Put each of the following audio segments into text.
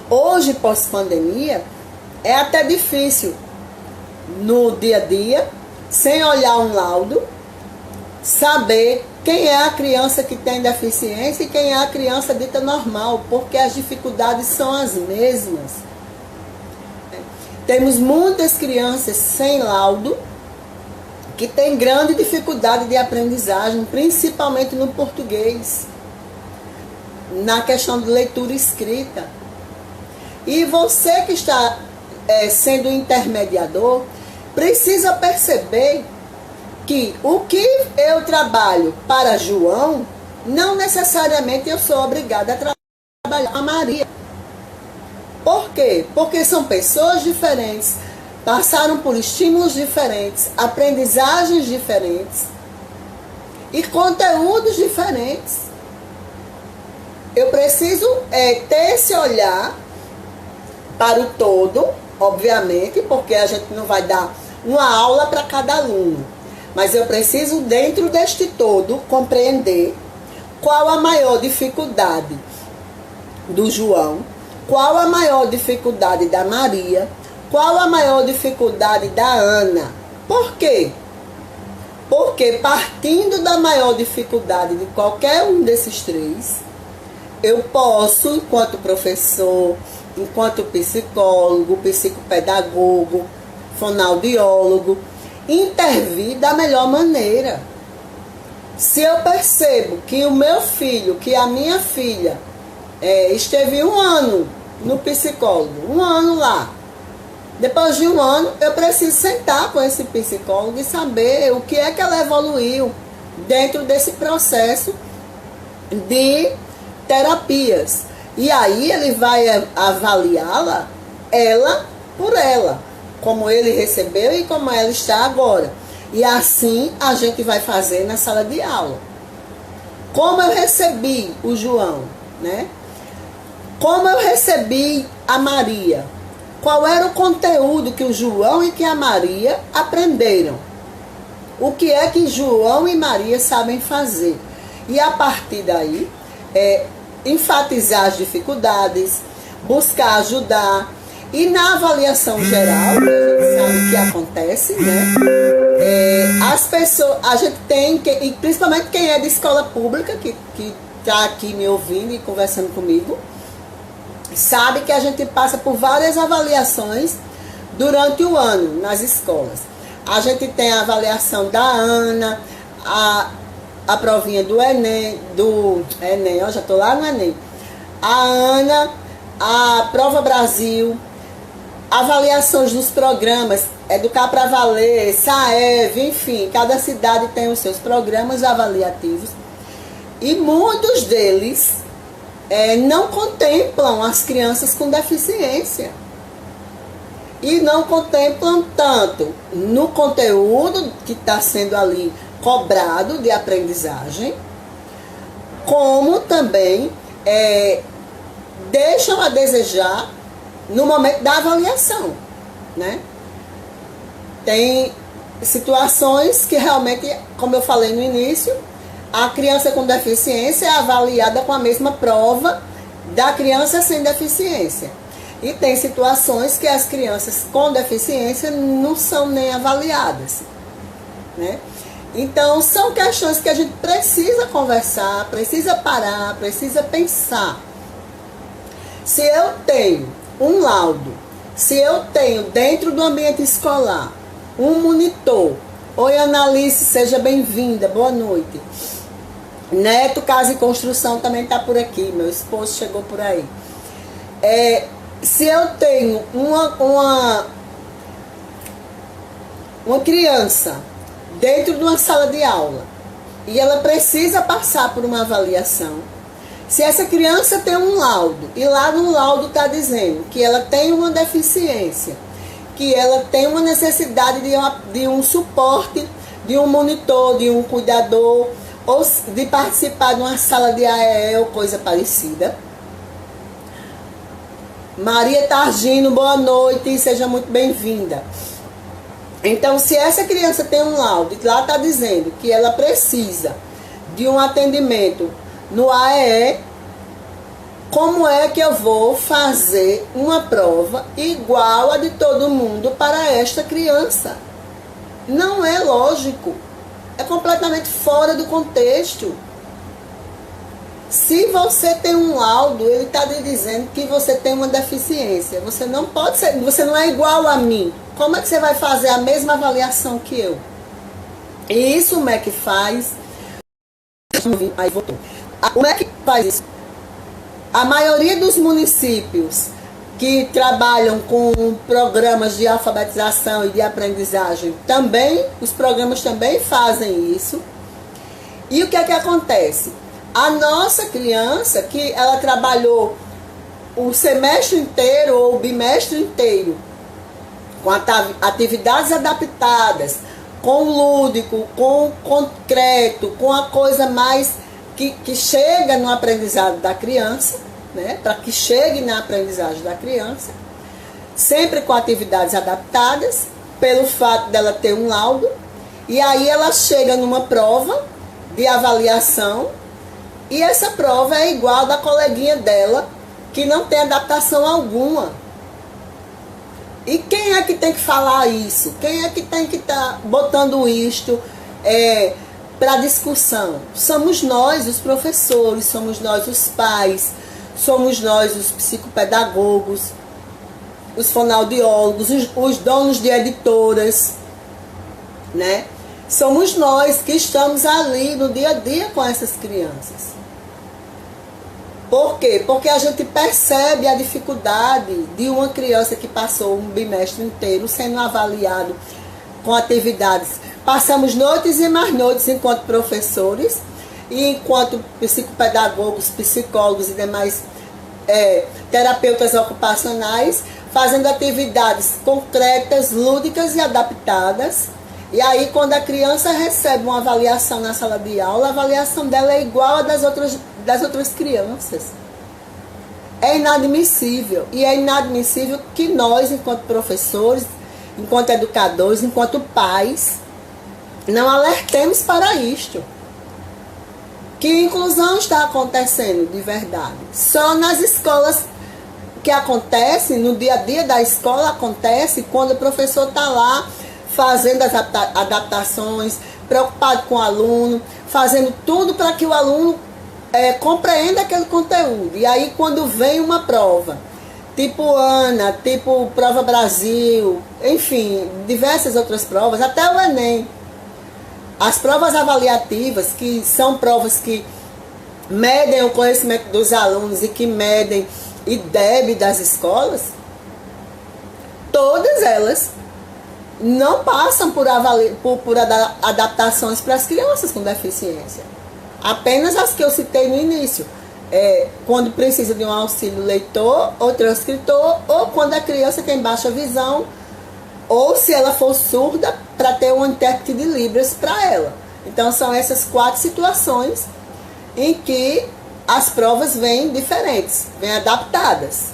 Hoje, pós-pandemia, é até difícil no dia a dia, sem olhar um laudo, saber quem é a criança que tem deficiência e quem é a criança dita normal, porque as dificuldades são as mesmas. Temos muitas crianças sem laudo que têm grande dificuldade de aprendizagem, principalmente no português, na questão de leitura e escrita. E você que está sendo intermediador, precisa perceber que o que eu trabalho para João, não necessariamente eu sou obrigada a trabalhar a Maria. Por quê? Porque são pessoas diferentes, passaram por estímulos diferentes, aprendizagens diferentes e conteúdos diferentes. Eu preciso ter esse olhar para o todo, obviamente, porque a gente não vai dar uma aula para cada aluno. Mas eu preciso, dentro deste todo, compreender qual a maior dificuldade do João, qual a maior dificuldade da Maria, qual a maior dificuldade da Ana. Por quê? Porque partindo da maior dificuldade de qualquer um desses três, eu posso, enquanto professor, enquanto psicólogo, psicopedagogo, fonoaudiólogo, intervir da melhor maneira. Se eu percebo que o meu filho, que a minha filha esteve 1 ano no psicólogo, 1 ano lá, depois de 1 ano eu preciso sentar com esse psicólogo e saber o que é que ela evoluiu dentro desse processo de terapias. E aí ele vai avaliá-la, ela por ela, como ele recebeu e como ela está agora. E assim a gente vai fazer na sala de aula. Como eu recebi o João, né? Como eu recebi a Maria. Qual era o conteúdo que o João e que a Maria aprenderam. O que é que João e Maria sabem fazer. E a partir daí, enfatizar as dificuldades, buscar ajudar. E na avaliação geral, a gente sabe o que acontece, né? As pessoas, a gente tem, e principalmente quem é de escola pública, que está aqui me ouvindo e conversando comigo, sabe que a gente passa por várias avaliações durante o ano nas escolas. A gente tem a avaliação da Ana, a provinha do Enem, ó, já estou lá no Enem. A Ana, a Prova Brasil, avaliações dos programas, Educar para Valer, SAEV, enfim, cada cidade tem os seus programas avaliativos e muitos deles não contemplam as crianças com deficiência e não contemplam tanto no conteúdo que está sendo ali cobrado de aprendizagem, como também deixam a desejar no momento da avaliação, né? Tem situações que realmente, como eu falei no início, a criança com deficiência é avaliada com a mesma prova da criança sem deficiência. E tem situações que as crianças com deficiência não são nem avaliadas, né? Então, são questões que a gente precisa conversar, precisa parar, precisa pensar. Se eu tenho um laudo, se eu tenho dentro do ambiente escolar um monitor, oi Analice, seja bem-vinda, boa noite. Neto Casa e Construção também está por aqui, meu esposo chegou por aí. Se eu tenho uma criança dentro de uma sala de aula e ela precisa passar por uma avaliação, se essa criança tem um laudo e lá no laudo está dizendo que ela tem uma deficiência, que ela tem uma necessidade de um suporte, de um monitor, de um cuidador, ou de participar de uma sala de AEE ou coisa parecida. Maria Targino, boa noite, seja muito bem-vinda. Então, se essa criança tem um laudo e lá está dizendo que ela precisa de um atendimento no AEE, Como é que eu vou fazer uma prova igual a de todo mundo para esta criança? Não é lógico. É completamente fora do contexto. Se você tem um laudo, ele está lhe dizendo que você tem uma deficiência. Você não pode ser, você não é igual a mim. Como é que você vai fazer a mesma avaliação que eu? E isso o MEC faz. Aí voltou. O MEC faz isso. A maioria dos municípios que trabalham com programas de alfabetização e de aprendizagem também, os programas também fazem isso. E o que é que acontece? A nossa criança, que ela trabalhou o semestre inteiro ou o bimestre inteiro com atividades adaptadas, com o lúdico, com o concreto, com a coisa mais que chega no aprendizado da criança, né? Para que chegue na aprendizagem da criança, sempre com atividades adaptadas, pelo fato dela ter um laudo, e aí ela chega numa prova de avaliação, e essa prova é igual da coleguinha dela, que não tem adaptação alguma. E quem é que tem que falar isso? Quem é que tem que estar botando isto para discussão? Somos nós, os professores, somos nós, os pais, somos nós, os psicopedagogos, os fonoaudiólogos, os donos de editoras, né? Somos nós que estamos ali no dia a dia com essas crianças. Por quê? Porque a gente percebe a dificuldade de uma criança que passou um bimestre inteiro sendo avaliado com atividades. Passamos noites e mais noites enquanto professores e enquanto psicopedagogos, psicólogos e demais terapeutas ocupacionais, fazendo atividades concretas, lúdicas e adaptadas. E aí, quando a criança recebe uma avaliação na sala de aula, a avaliação dela é igual a das outras crianças. É inadmissível. E é inadmissível que nós, enquanto professores, enquanto educadores, enquanto pais, não alertemos para isto. Que inclusão está acontecendo de verdade? Só nas escolas que acontece, no dia a dia da escola acontece, quando o professor está lá fazendo as adaptações, preocupado com o aluno, fazendo tudo para que o aluno compreenda aquele conteúdo. E aí, quando vem uma prova, tipo ANA, tipo Prova Brasil, enfim, diversas outras provas, até o Enem, as provas avaliativas, que são provas que medem o conhecimento dos alunos e que medem IDEB das escolas, todas elas não passam por adaptações para as crianças com deficiência. Apenas as que eu citei no início. Quando precisa de um auxílio leitor ou transcritor, ou quando a criança tem baixa visão, ou se ela for surda, para ter um intérprete de Libras para ela. Então são essas 4 situações em que as provas vêm diferentes, vêm adaptadas.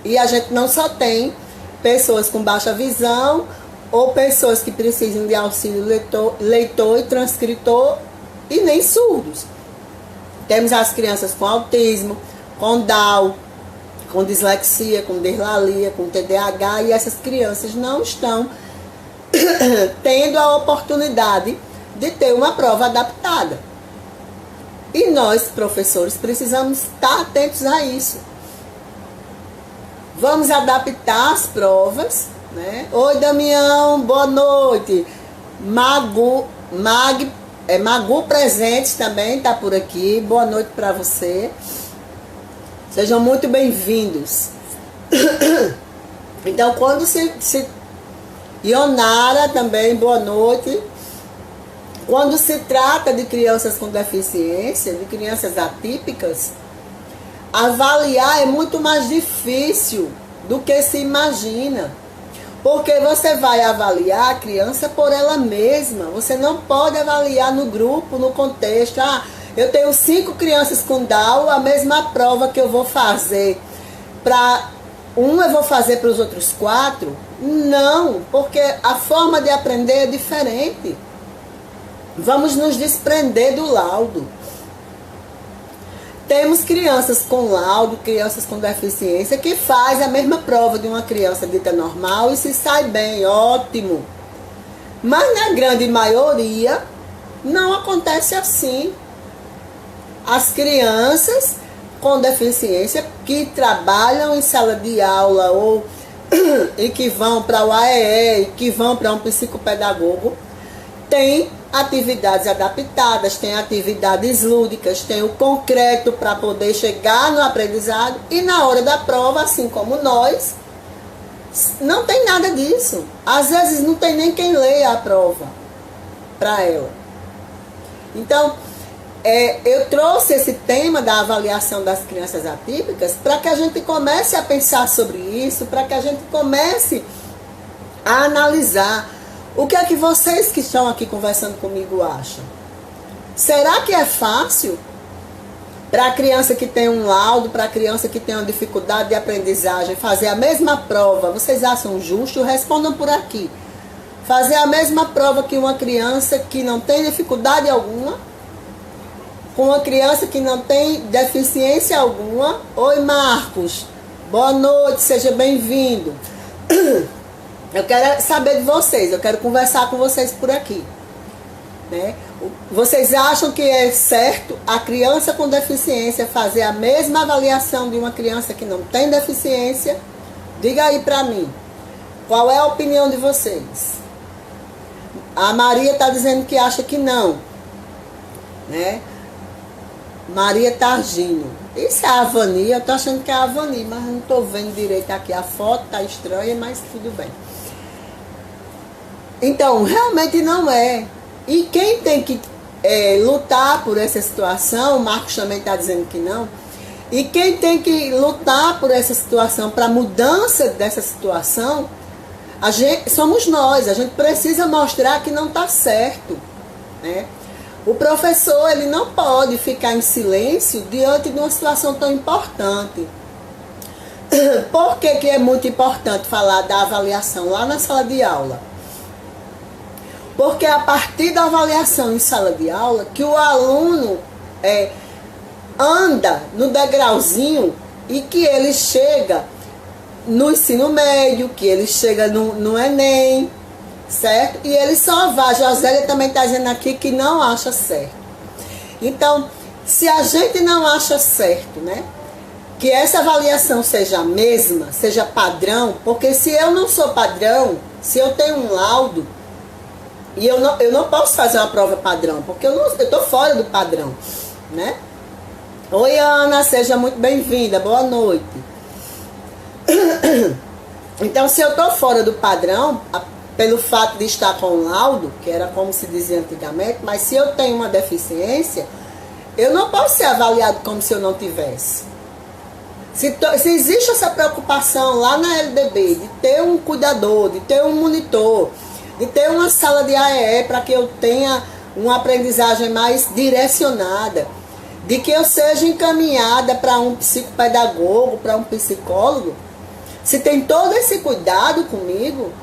E a gente não só tem pessoas com baixa visão, ou pessoas que precisam de auxílio leitor e transcritor, e nem surdos. Temos as crianças com autismo, com Down, com dislexia, com dislalia, com TDAH, e essas crianças não estão tendo a oportunidade de ter uma prova adaptada. E nós, professores, precisamos estar atentos a isso. Vamos adaptar as provas, né? Oi, Damião, boa noite. Magu Presentes também está por aqui. Boa noite para você. Sejam muito bem-vindos. Então, quando Ionara também, boa noite. Quando se trata de crianças com deficiência, de crianças atípicas, avaliar é muito mais difícil do que se imagina. Porque você vai avaliar a criança por ela mesma. Você não pode avaliar no grupo, no contexto. Eu tenho 5 crianças com Down, a mesma prova que eu vou fazer para um, eu vou fazer para os outros 4. Não, porque a forma de aprender é diferente. Vamos nos desprender do laudo. Temos crianças com laudo, crianças com deficiência, que faz a mesma prova de uma criança dita normal e se sai bem, ótimo. Mas na grande maioria, não acontece assim. As crianças com deficiência que trabalham em sala de aula ou e que vão para o AEE, e que vão para um psicopedagogo, têm atividades adaptadas, têm atividades lúdicas, têm o concreto para poder chegar no aprendizado, e na hora da prova, assim como nós, não tem nada disso. Às vezes não tem nem quem leia a prova para ela. Então, eu trouxe esse tema da avaliação das crianças atípicas para que a gente comece a pensar sobre isso, para que a gente comece a analisar o que é que vocês que estão aqui conversando comigo acham. Será que é fácil para a criança que tem um laudo, para a criança que tem uma dificuldade de aprendizagem, fazer a mesma prova? Vocês acham justo? Respondam por aqui. Fazer a mesma prova que uma criança que não tem dificuldade alguma, com uma criança que não tem deficiência alguma. Oi, Marcos. Boa noite, seja bem-vindo. Eu quero saber de vocês, eu quero conversar com vocês por aqui. Né? Vocês acham que é certo a criança com deficiência fazer a mesma avaliação de uma criança que não tem deficiência? Diga aí pra mim. Qual é a opinião de vocês? A Maria está dizendo que acha que não. Né? Maria Targino. Isso é a Avani, eu tô achando que é a Avani, mas não tô vendo direito aqui. A foto tá estranha, mas tudo bem. Então, realmente não é. E quem tem que lutar por essa situação, o Marcos também está dizendo que não, e quem tem que lutar por essa situação, para a mudança dessa situação, somos nós. A gente precisa mostrar que não está certo. Né? O professor, ele não pode ficar em silêncio diante de uma situação tão importante. Por que que é muito importante falar da avaliação lá na sala de aula? Porque a partir da avaliação em sala de aula, que o aluno anda no degrauzinho e que ele chega no ensino médio, que ele chega no Enem, certo? E ele só vai, Josélia também está dizendo aqui que não acha certo. Então, se a gente não acha certo, né, que essa avaliação seja a mesma, seja padrão, porque se eu não sou padrão, se eu tenho um laudo, e eu não posso fazer uma prova padrão, porque eu estou fora do padrão, né? Oi, Ana, seja muito bem-vinda, boa noite. Então, se eu estou fora do padrão, pelo fato de estar com um laudo, que era como se dizia antigamente, mas se eu tenho uma deficiência, eu não posso ser avaliado como se eu não tivesse. Se existe essa preocupação lá na LDB, de ter um cuidador, de ter um monitor, de ter uma sala de AEE para que eu tenha uma aprendizagem mais direcionada, de que eu seja encaminhada para um psicopedagogo, para um psicólogo, se tem todo esse cuidado comigo,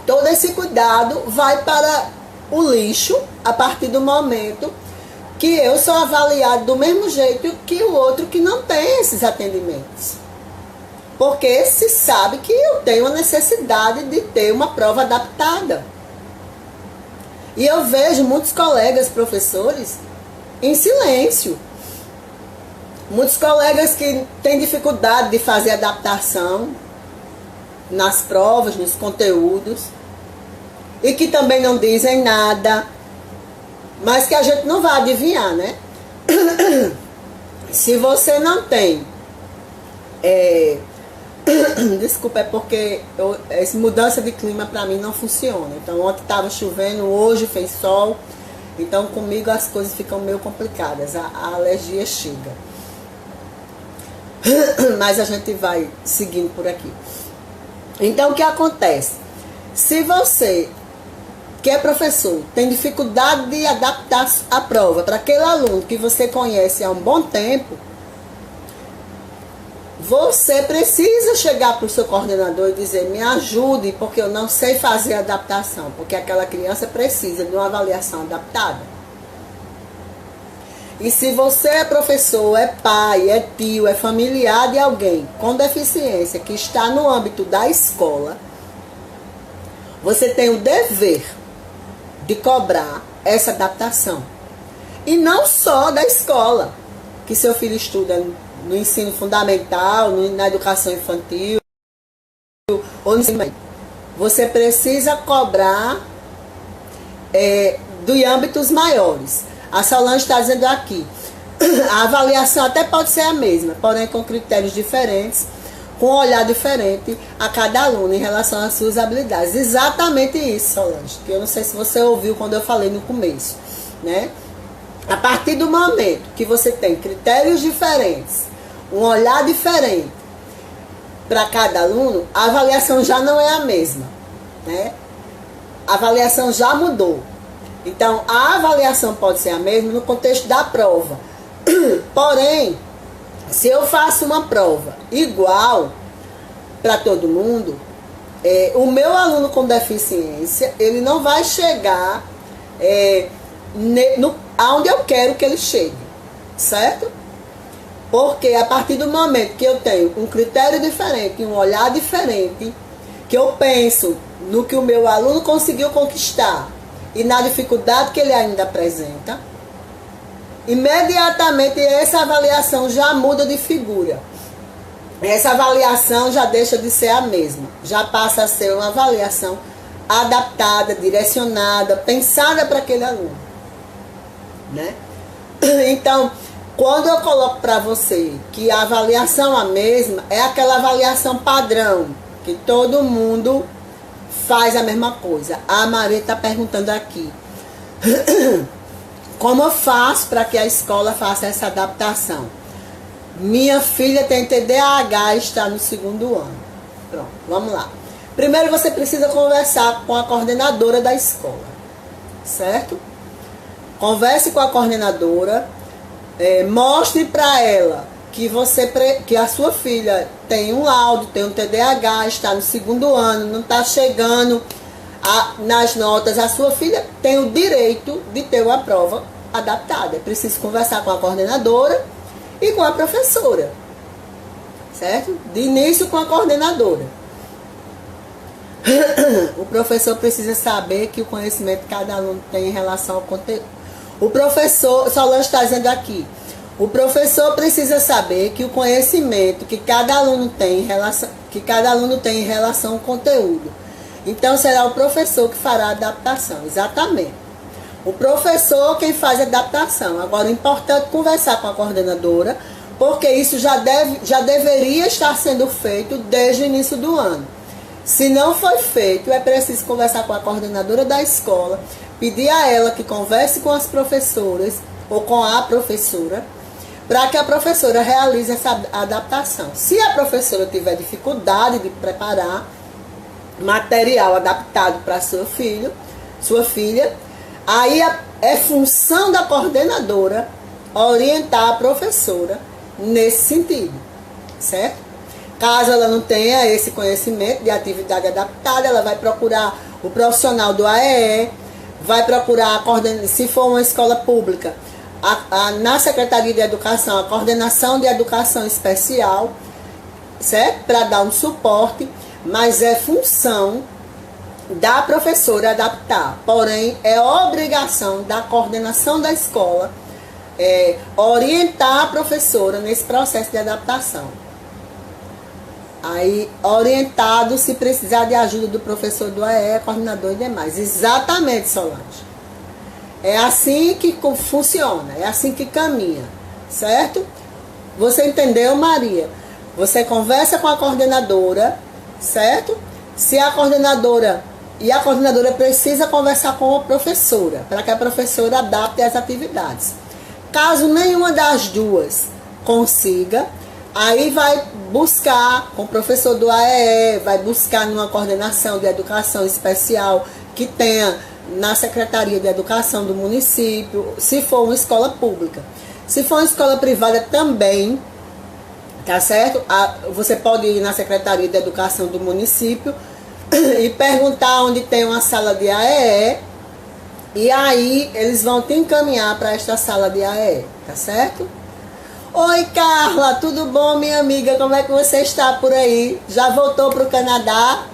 todo esse cuidado vai para o lixo a partir do momento que eu sou avaliado do mesmo jeito que o outro que não tem esses atendimentos. Porque se sabe que eu tenho a necessidade de ter uma prova adaptada. E eu vejo muitos colegas professores em silêncio. Muitos colegas que têm dificuldade de fazer adaptação nas provas, nos conteúdos, e que também não dizem nada, mas que a gente não vai adivinhar, né? Se você não tem... Desculpa, é porque essa mudança de clima para mim não funciona. Então ontem estava chovendo, hoje fez sol. Então comigo as coisas ficam meio complicadas. A alergia chega. Mas a gente vai seguindo por aqui. Então o que acontece? Se você, que é professor, tem dificuldade de adaptar a prova para aquele aluno que você conhece há um bom tempo, você precisa chegar para o seu coordenador e dizer: me ajude, porque eu não sei fazer a adaptação, porque aquela criança precisa de uma avaliação adaptada. E se você é professor, é pai, é tio, é familiar de alguém com deficiência que está no âmbito da escola, você tem o dever de cobrar essa adaptação. E não só da escola, que seu filho estuda no ensino fundamental, na educação infantil, ou no ensino médio. Você precisa cobrar de âmbitos maiores. A Solange está dizendo aqui, a avaliação até pode ser a mesma, porém com critérios diferentes, com um olhar diferente a cada aluno em relação às suas habilidades. Exatamente isso, Solange, que eu não sei se você ouviu quando eu falei no começo, né? A partir do momento que você tem critérios diferentes, um olhar diferente para cada aluno, a avaliação já não é a mesma, né? A avaliação já mudou. Então, a avaliação pode ser a mesma no contexto da prova. Porém, se eu faço uma prova igual para todo mundo, o meu aluno com deficiência, ele não vai chegar aonde eu quero que ele chegue, certo? Porque a partir do momento que eu tenho um critério diferente, um olhar diferente, que eu penso no que o meu aluno conseguiu conquistar e na dificuldade que ele ainda apresenta, imediatamente essa avaliação já muda de figura. Essa avaliação já deixa de ser a mesma, já passa a ser uma avaliação adaptada, direcionada, pensada para aquele aluno, né? Então, quando eu coloco para você que a avaliação é a mesma, é aquela avaliação padrão, que todo mundo faz a mesma coisa. A Maria está perguntando aqui, como eu faço para que a escola faça essa adaptação? Minha filha tem TDAH e está no 2º ano. Pronto, vamos lá. Primeiro você precisa conversar com a coordenadora da escola, certo? Converse com a coordenadora, mostre para ela que a sua filha tem um laudo, tem um TDAH, está no 2º ano, não está chegando nas notas. A sua filha tem o direito de ter uma prova adaptada. É preciso conversar com a coordenadora e com a professora, certo? De início com a coordenadora. O professor precisa saber que o conhecimento que cada aluno tem em relação ao conteúdo. O professor, Solange está dizendo aqui, o professor precisa saber que o conhecimento que cada aluno tem em relação ao conteúdo. Então será o professor que fará a adaptação, exatamente. O professor quem faz a adaptação. Agora é importante conversar com a coordenadora, porque isso já deveria estar sendo feito desde o início do ano. Se não foi feito, é preciso conversar com a coordenadora da escola, pedir a ela que converse com as professoras ou com a professora, para que a professora realize essa adaptação. Se a professora tiver dificuldade de preparar material adaptado para sua filha, aí é função da coordenadora orientar a professora nesse sentido, certo? Caso ela não tenha esse conhecimento de atividade adaptada, ela vai procurar o profissional do AEE, vai procurar, se for uma escola pública, na Secretaria de Educação, a Coordenação de Educação Especial, certo? Para dar um suporte, mas é função da professora adaptar. Porém, é obrigação da coordenação da escola orientar a professora nesse processo de adaptação. Aí, orientado, se precisar de ajuda do professor do AE, coordenador e demais. Exatamente, Solange. É assim que funciona, é assim que caminha, certo? Você entendeu, Maria? Você conversa com a coordenadora, certo? Se a coordenadora precisa conversar com a professora, para que a professora adapte as atividades. Caso nenhuma das duas consiga, aí vai buscar com o professor do AEE, vai buscar numa coordenação de educação especial que tenha na Secretaria de Educação do município, se for uma escola pública. Se for uma escola privada também, tá certo? Você pode ir na Secretaria de Educação do município e perguntar onde tem uma sala de AEE E aí eles vão te encaminhar para esta sala de AE, tá certo? Oi, Carla, tudo bom, minha amiga? Como é que você está por aí? Já voltou para o Canadá?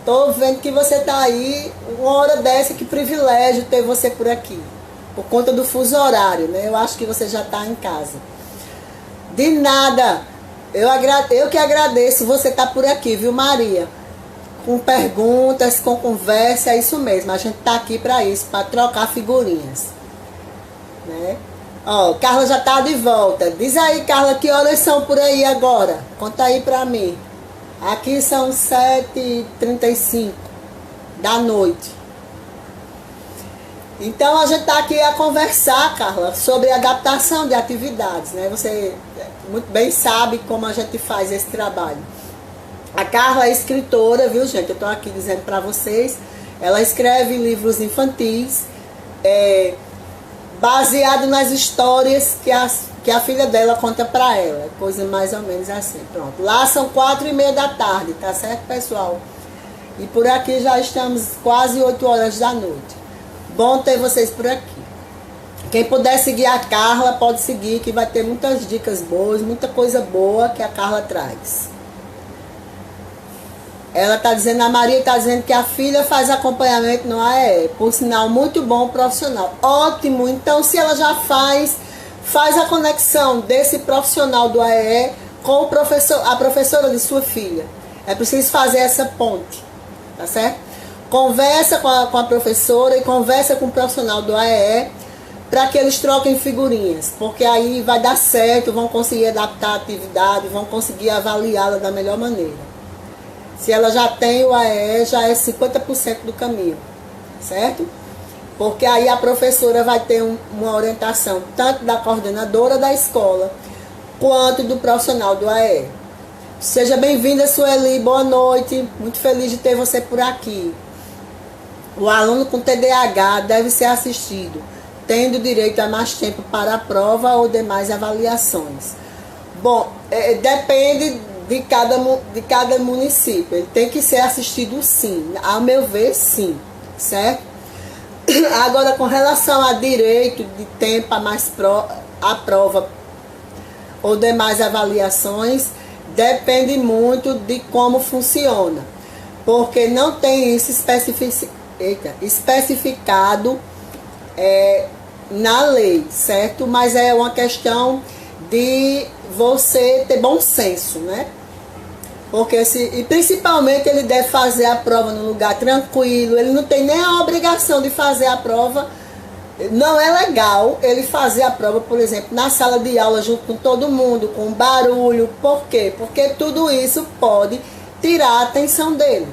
Tô vendo que você tá aí, uma hora dessa, que privilégio ter você por aqui. Por conta do fuso horário, né? Eu acho que você já tá em casa. De nada. Eu que agradeço você tá por aqui, viu, Maria? Com perguntas, com conversa, é isso mesmo. A gente tá aqui para isso, para trocar figurinhas. Né? Ó, Carla já tá de volta. Diz aí, Carla, que horas são por aí agora? Conta aí pra mim. Aqui são 7h35 da noite. Então a gente tá aqui a conversar, Carla, sobre adaptação de atividades, né? Você muito bem sabe como a gente faz esse trabalho. A Carla é escritora, viu, gente? Eu tô aqui dizendo pra vocês. Ela escreve livros infantis, baseado nas histórias que a filha dela conta pra ela. Coisa mais ou menos assim. Pronto. Lá são 4h30 da tarde, tá certo, pessoal? E por aqui já estamos quase 8 horas da noite. Bom ter vocês por aqui. Quem puder seguir a Carla, pode seguir, que vai ter muitas dicas boas, muita coisa boa que a Carla traz. Ela tá dizendo, a Maria tá dizendo que a filha faz acompanhamento no AE. Por sinal, muito bom profissional. Ótimo. Então, se ela já faz a conexão desse profissional do AE com o professor, a professora de sua filha. É preciso fazer essa ponte, tá certo? Conversa com a professora e conversa com o profissional do AE para que eles troquem figurinhas, porque aí vai dar certo, vão conseguir adaptar a atividade, vão conseguir avaliá-la da melhor maneira. Se ela já tem o AE, já é 50% do caminho, certo? Porque aí a professora vai ter uma orientação tanto da coordenadora da escola quanto do profissional do AE. Seja bem-vinda, Sueli, boa noite. Muito feliz de ter você por aqui. O aluno com TDAH deve ser assistido, tendo direito a mais tempo para a prova ou demais avaliações. Bom, depende de cada município. Ele tem que ser assistido, sim. Ao meu ver, sim. Certo? Agora, com relação a direito de tempo a prova ou demais avaliações, depende muito de como funciona. Porque não tem isso especificado na lei, certo? Mas é uma questão de você ter bom senso, né? Porque e principalmente ele deve fazer a prova num lugar tranquilo, ele não tem nem a obrigação de fazer a prova. Não é legal ele fazer a prova, por exemplo, na sala de aula junto com todo mundo, com barulho. Por quê? Porque tudo isso pode tirar a atenção dele,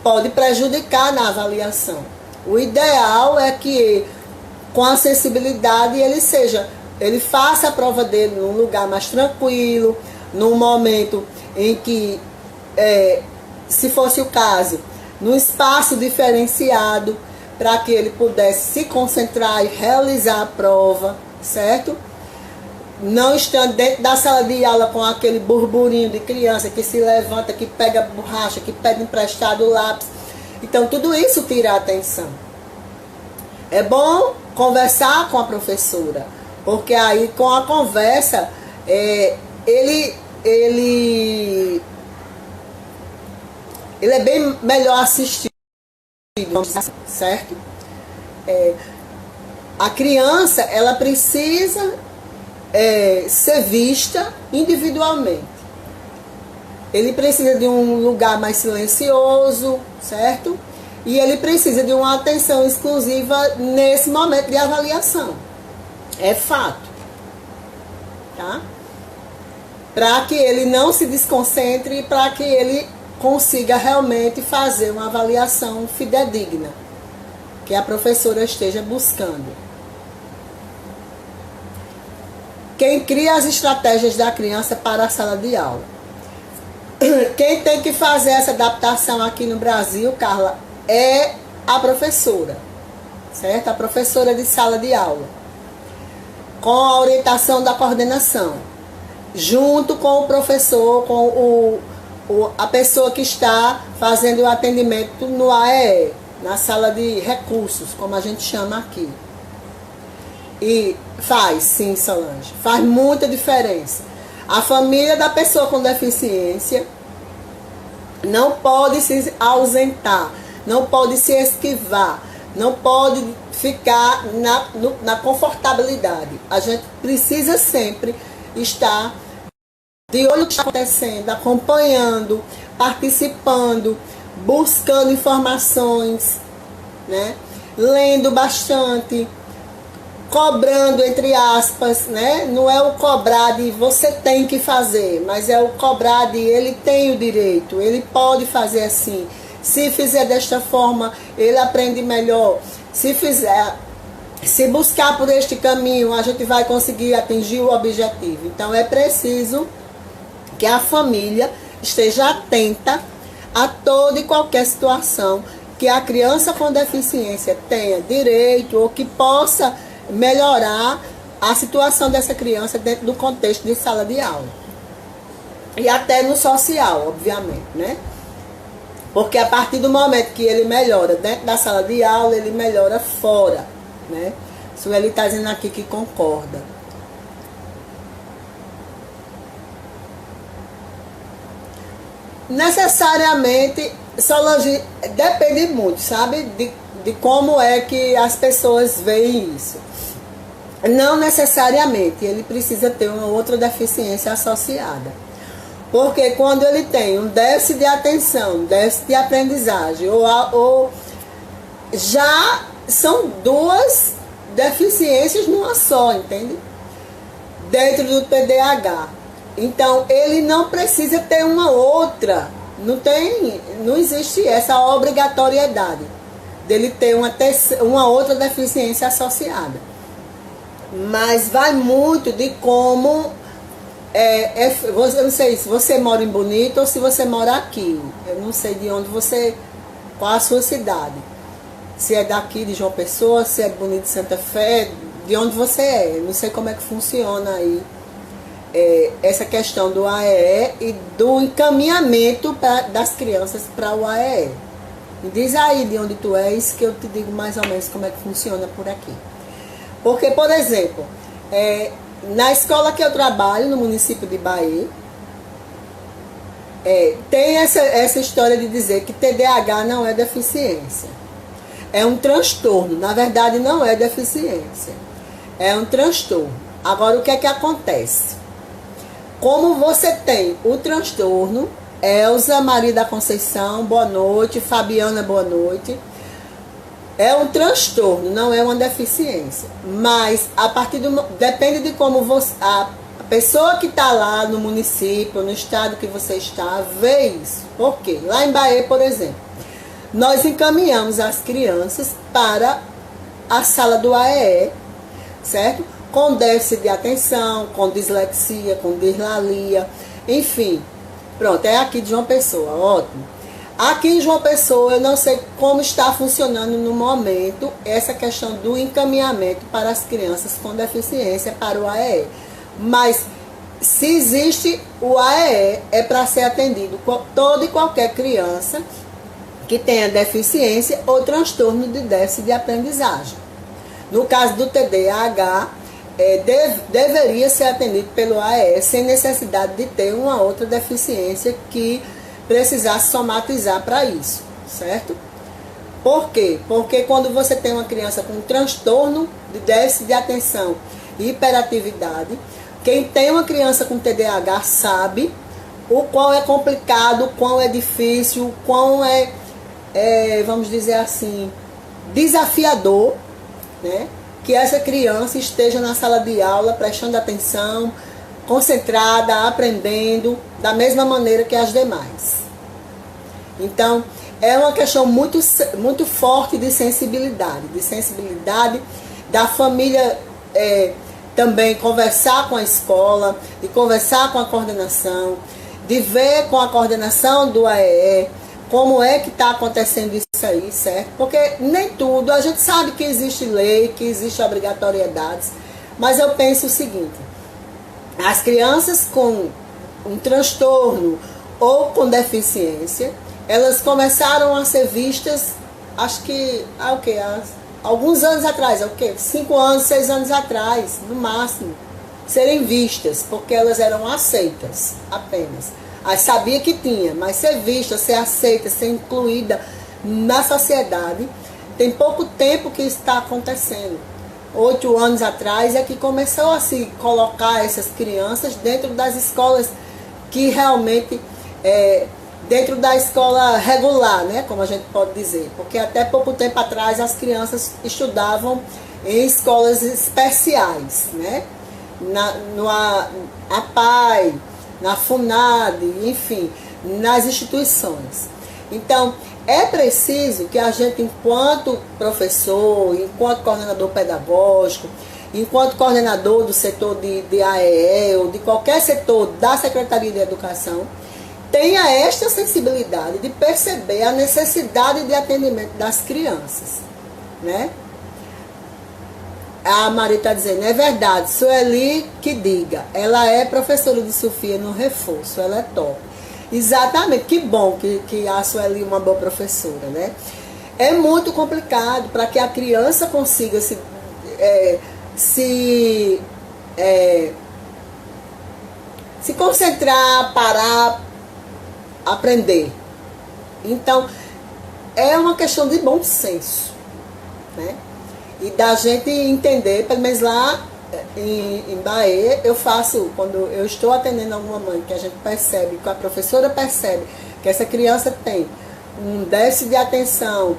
pode prejudicar na avaliação. O ideal é que com acessibilidade ele faça a prova dele num lugar mais tranquilo, num momento em que, se fosse o caso, num espaço diferenciado, para que ele pudesse se concentrar e realizar a prova, certo? Não estando dentro da sala de aula com aquele burburinho de criança que se levanta, que pega borracha, que pede emprestado o lápis. Então, tudo isso tira a atenção. É bom conversar com a professora, porque aí com a conversa, ele é bem melhor assistido, certo? A criança, ela precisa ser vista individualmente. Ele precisa de um lugar mais silencioso, certo? E ele precisa de uma atenção exclusiva nesse momento de avaliação. É fato. Tá? Para que ele não se desconcentre e para que ele consiga realmente fazer uma avaliação fidedigna que a professora esteja buscando. Quem cria as estratégias da criança para a sala de aula? Quem tem que fazer essa adaptação aqui no Brasil, Carla, é a professora, certo? A professora de sala de aula, com a orientação da coordenação, junto com o professor, com a pessoa que está fazendo o atendimento no AE, na sala de recursos, como a gente chama aqui. E faz, sim, Solange, faz muita diferença. A família da pessoa com deficiência não pode se ausentar, não pode se esquivar, não pode ficar na confortabilidade. A gente precisa sempre estar de olho no que está acontecendo, acompanhando, participando, buscando informações, né? Lendo bastante, cobrando, entre aspas, né? Não é o cobrar de você tem que fazer, mas é o cobrar de ele tem o direito, ele pode fazer assim. Se fizer desta forma, ele aprende melhor. Se buscar por este caminho, a gente vai conseguir atingir o objetivo. Então é preciso que a família esteja atenta a toda e qualquer situação que a criança com deficiência tenha direito ou que possa melhorar a situação dessa criança dentro do contexto de sala de aula. E até no social, obviamente, né? Porque a partir do momento que ele melhora dentro da sala de aula, ele melhora fora, né? Isso ele está dizendo aqui que concorda. Necessariamente, Solange, depende muito, sabe? De como é que as pessoas veem isso. Não necessariamente, ele precisa ter uma outra deficiência associada. Porque quando ele tem um déficit de atenção, déficit de aprendizagem, ou já são duas deficiências numa só, entende? Dentro do TDAH. Então, ele não precisa ter uma outra. Não existe essa obrigatoriedade dele ter uma outra deficiência associada. Mas vai muito de como... eu não sei se você mora em Bonito ou se você mora aqui. Eu não sei de onde você... Qual a sua cidade. Se é daqui de João Pessoa, se é de Bonito de Santa Fé, de onde você é. Eu não sei como é que funciona aí essa questão do AEE e do encaminhamento das crianças para o AEE. Me diz aí de onde tu és, que eu te digo mais ou menos como é que funciona por aqui. Porque, por exemplo, na escola que eu trabalho, no município de Bahia, tem essa história de dizer que TDAH não é deficiência. É um transtorno. Na verdade, não é deficiência. É um transtorno. Agora, o que é que acontece? Como você tem o transtorno, Elza Maria da Conceição, boa noite. Fabiana, boa noite. É um transtorno, não é uma deficiência. Mas depende de como a pessoa que está lá no município, no estado que você está, vê isso. Por quê? Lá em Bahia, por exemplo, nós encaminhamos as crianças para a sala do AEE, certo? Com déficit de atenção, com dislexia, com dislalia, enfim. Pronto, é aqui de João Pessoa, ótimo. Aqui em João Pessoa, eu não sei como está funcionando no momento essa questão do encaminhamento para as crianças com deficiência para o AEE. Mas, se existe o AEE, é para ser atendido toda e qualquer criança que tenha deficiência ou transtorno de déficit de aprendizagem. No caso do TDAH, deveria ser atendido pelo AEE sem necessidade de ter uma outra deficiência que precisasse somatizar para isso, certo? Por quê? Porque quando você tem uma criança com transtorno de déficit de atenção e hiperatividade, quem tem uma criança com TDAH sabe o quão é complicado, o quão é difícil, o quão vamos dizer assim, desafiador, né? Que essa criança esteja na sala de aula prestando atenção, concentrada, aprendendo da mesma maneira que as demais. Então, é uma questão muito, muito forte de sensibilidade da família também conversar com a escola, de conversar com a coordenação, de ver com a coordenação do AEE como é que está acontecendo isso aí, certo? Porque nem tudo, a gente sabe que existe lei, que existe obrigatoriedades, mas eu penso o seguinte: as crianças com um transtorno ou com deficiência, elas começaram a ser vistas acho que, alguns anos atrás, 5 anos, 6 anos atrás, no máximo, serem vistas, porque elas eram aceitas apenas. Aí sabia que tinha, mas ser vista, ser aceita, ser incluída na sociedade, tem pouco tempo que isso está acontecendo. 8 anos atrás é que começou a se colocar essas crianças dentro das escolas que realmente, dentro da escola regular, né, como a gente pode dizer. Porque até pouco tempo atrás as crianças estudavam em escolas especiais, né, no APAE, na FUNAD, enfim, nas instituições. Então, é preciso que a gente, enquanto professor, enquanto coordenador pedagógico, enquanto coordenador do setor de AEE ou de qualquer setor da Secretaria de Educação, tenha esta sensibilidade de perceber a necessidade de atendimento das crianças, né? A Maria está dizendo, é verdade, Sueli que diga, ela é professora de Sofia no reforço, ela é top. Exatamente, que bom que a Sueli é uma boa professora, né? É muito complicado para que a criança consiga se concentrar, parar, aprender. Então, é uma questão de bom senso, né? E da gente entender, pelo menos lá em Bahia, eu faço, quando eu estou atendendo alguma mãe, que a gente percebe, que a professora percebe que essa criança tem um déficit de atenção,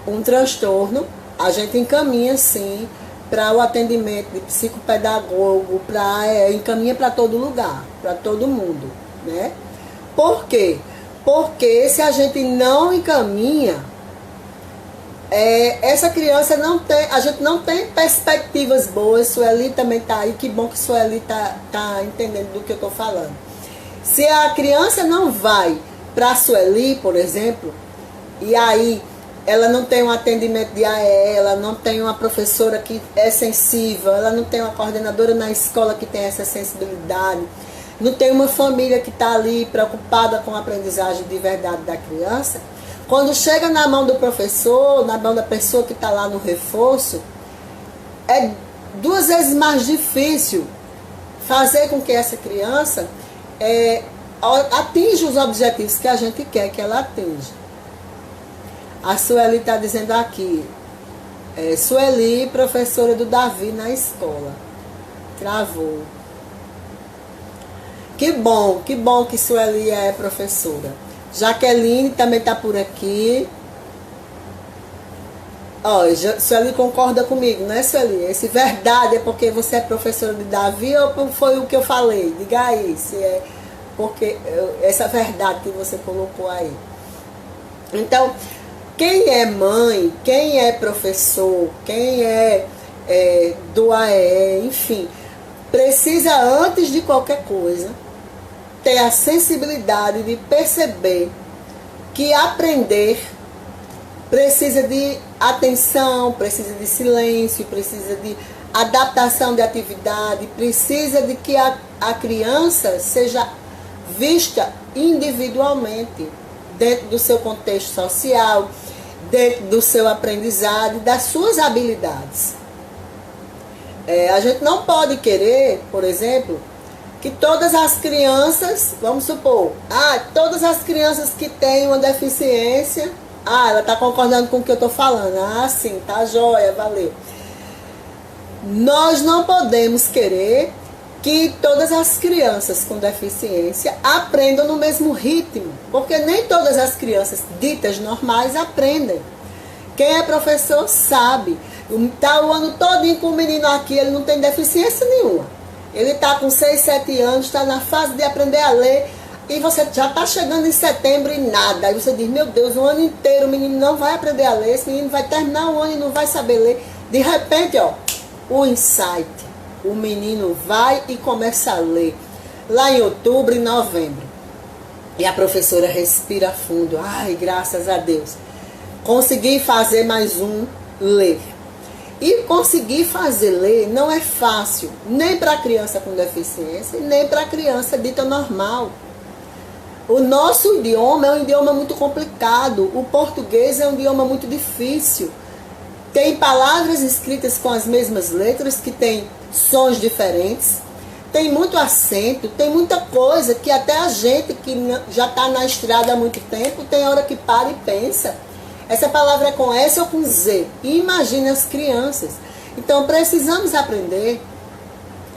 um transtorno, a gente encaminha sim para o atendimento de psicopedagogo, encaminha para todo lugar, para todo mundo, né? Por quê? Porque se a gente não encaminha, essa criança a gente não tem perspectivas boas. Sueli também está aí, que bom que Sueli está entendendo do que eu estou falando. Se a criança não vai para a Sueli, por exemplo, e aí ela não tem um atendimento de AE, ela não tem uma professora que é sensível, ela não tem uma coordenadora na escola que tem essa sensibilidade, não tem uma família que está ali preocupada com a aprendizagem de verdade da criança, quando chega na mão do professor, na mão da pessoa que está lá no reforço, é 2 vezes mais difícil fazer com que essa criança atinja os objetivos que a gente quer que ela atinja. A Sueli está dizendo aqui, Sueli, professora do Davi na escola. Travou. Que bom que Sueli é professora. Jaqueline também está por aqui. Sueli concorda comigo, né, Sueli? Esse verdade é porque você é professora de Davi ou foi o que eu falei? Diga aí, se é porque essa verdade que você colocou aí. Então, quem é mãe, quem é professor, quem é do AE, enfim, precisa, antes de qualquer coisa, ter a sensibilidade de perceber que aprender precisa de atenção, precisa de silêncio, precisa de adaptação de atividade, precisa de que a criança seja vista individualmente, dentro do seu contexto social, dentro do seu aprendizado e das suas habilidades. A gente não pode querer, por exemplo, que todas as crianças, vamos supor, todas as crianças que têm uma deficiência, ela está concordando com o que eu estou falando, sim, tá joia, valeu. Nós não podemos querer que todas as crianças com deficiência aprendam no mesmo ritmo, porque nem todas as crianças ditas normais aprendem. Quem é professor sabe, está o ano todinho com o menino aqui, ele não tem deficiência nenhuma. Ele está com 6, 7 anos, está na fase de aprender a ler, e você já está chegando em setembro e nada. Aí você diz, meu Deus, o ano inteiro o menino não vai aprender a ler, esse menino vai terminar o ano e não vai saber ler. De repente, o insight, o menino vai e começa a ler, lá em outubro e novembro. E a professora respira fundo, graças a Deus. Consegui fazer mais um, ler. E conseguir fazer ler não é fácil, nem para a criança com deficiência, nem para a criança dita normal. O nosso idioma é um idioma muito complicado. O português é um idioma muito difícil. Tem palavras escritas com as mesmas letras que têm sons diferentes. Tem muito acento, tem muita coisa que até a gente que já está na estrada há muito tempo, tem hora que para e pensa. Essa palavra é com S ou com Z? E imagina as crianças. Então precisamos aprender,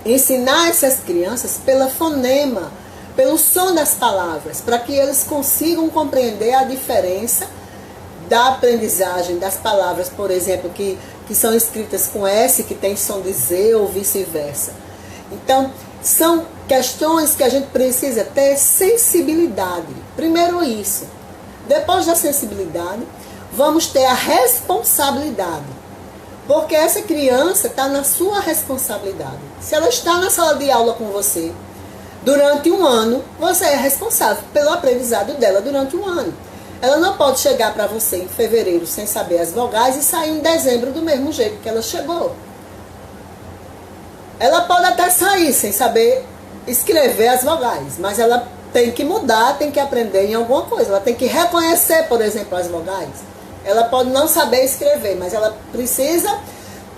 ensinar essas crianças pelo fonema, pelo som das palavras, para que eles consigam compreender a diferença da aprendizagem das palavras, por exemplo, que são escritas com S, que tem som de Z ou vice-versa. Então, são questões que a gente precisa ter sensibilidade. Primeiro isso. Depois da sensibilidade, vamos ter a responsabilidade. Porque essa criança está na sua responsabilidade. Se ela está na sala de aula com você, durante um ano, você é responsável pelo aprendizado dela durante um ano. Ela não pode chegar para você em fevereiro sem saber as vogais e sair em dezembro do mesmo jeito que ela chegou. Ela pode até sair sem saber escrever as vogais, mas ela tem que mudar, tem que aprender em alguma coisa. Ela tem que reconhecer, por exemplo, as vogais. Ela pode não saber escrever, mas ela precisa,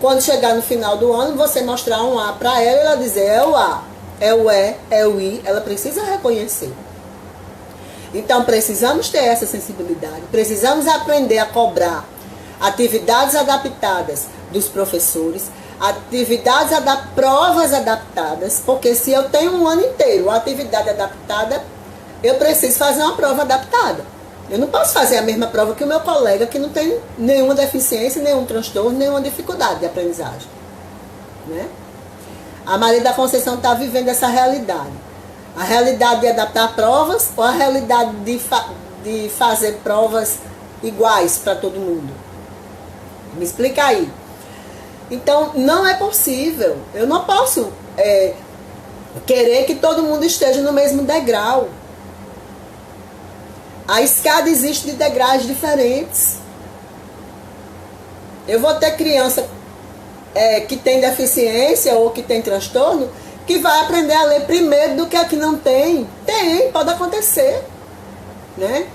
quando chegar no final do ano, você mostrar um A para ela e ela dizer é o A, é o E, é o I. Ela precisa reconhecer. Então, precisamos ter essa sensibilidade. Precisamos aprender a cobrar atividades adaptadas dos professores, provas adaptadas, porque se eu tenho um ano inteiro a atividade adaptada, eu preciso fazer uma prova adaptada. Eu não posso fazer a mesma prova que o meu colega que não tem nenhuma deficiência, nenhum transtorno, nenhuma dificuldade de aprendizagem. Né? A Maria da Conceição está vivendo essa realidade. A realidade de adaptar provas ou a realidade de fazer provas iguais para todo mundo? Me explica aí. Então, não é possível. Eu não posso querer que todo mundo esteja no mesmo degrau. A escada existe de degraus diferentes. Eu vou ter criança que tem deficiência ou que tem transtorno que vai aprender a ler primeiro do que a que não tem. Pode acontecer. Né?